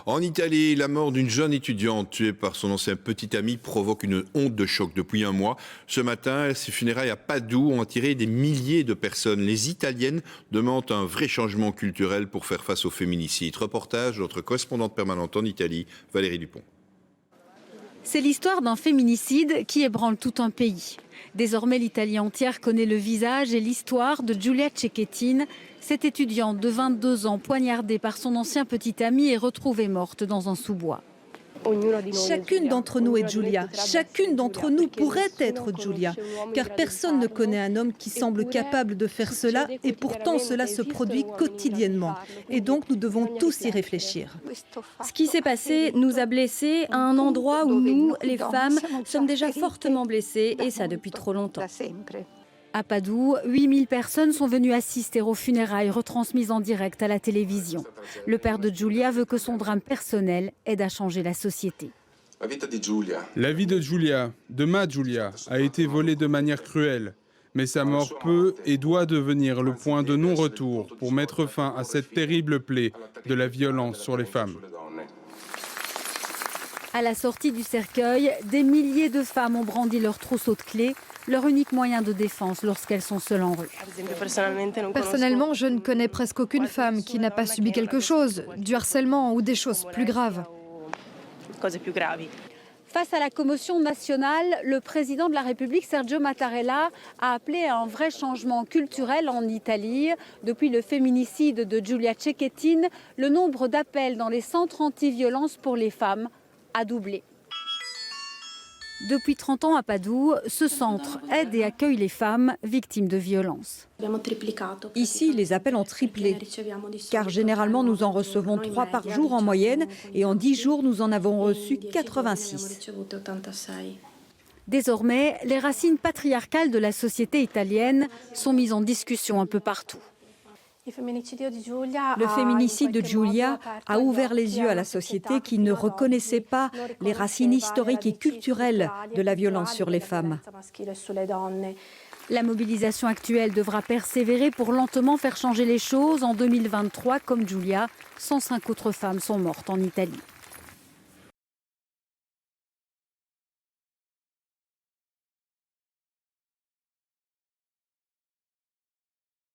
En Italie, la mort d'une jeune étudiante tuée par son ancien petit ami provoque une onde de choc depuis un mois. Ce matin, ces funérailles à Padoue ont attiré des milliers de personnes. Les Italiennes demandent un vrai changement culturel pour faire face au féminicide. Reportage de notre correspondante permanente en Italie, Valérie Dupont. C'est l'histoire d'un féminicide qui ébranle tout un pays. Désormais, l'Italie entière connaît le visage et l'histoire de Giulia Cecchettin, cette étudiante de 22 ans poignardée par son ancien petit ami et retrouvée morte dans un sous-bois. Chacune d'entre nous est Giulia. Chacune d'entre nous pourrait être Giulia. Car personne ne connaît un homme qui semble capable de faire cela et pourtant cela se produit quotidiennement. Et donc nous devons tous y réfléchir. Ce qui s'est passé nous a blessés à un endroit où nous, les femmes, sommes déjà fortement blessées et ça depuis trop longtemps. À Padoue, 8000 personnes sont venues assister aux funérailles retransmises en direct à la télévision. Le père de Giulia veut que son drame personnel aide à changer la société. La vie de Giulia, de ma Giulia, a été volée de manière cruelle. Mais sa mort peut et doit devenir le point de non-retour pour mettre fin à cette terrible plaie de la violence sur les femmes. À la sortie du cercueil, des milliers de femmes ont brandi leur trousseau de clés, leur unique moyen de défense lorsqu'elles sont seules en rue. Personnellement, je ne connais presque aucune femme qui n'a pas subi quelque chose, du harcèlement ou des choses plus graves. Face à la commotion nationale, le président de la République, Sergio Mattarella, a appelé à un vrai changement culturel en Italie. Depuis le féminicide de Giulia Cecchettin, le nombre d'appels dans les centres anti-violence pour les femmes a doublé. Depuis 30 ans à Padoue, ce centre aide et accueille les femmes victimes de violences. Ici, les appels ont triplé, car généralement nous en recevons 3 par jour en moyenne et en 10 jours nous en avons reçu 86. Désormais, les racines patriarcales de la société italienne sont mises en discussion un peu partout. Le féminicide de Giulia a ouvert les yeux à la société qui ne reconnaissait pas les racines historiques et culturelles de la violence sur les femmes. La mobilisation actuelle devra persévérer pour lentement faire changer les choses. En 2023, comme Giulia, 105 autres femmes sont mortes en Italie.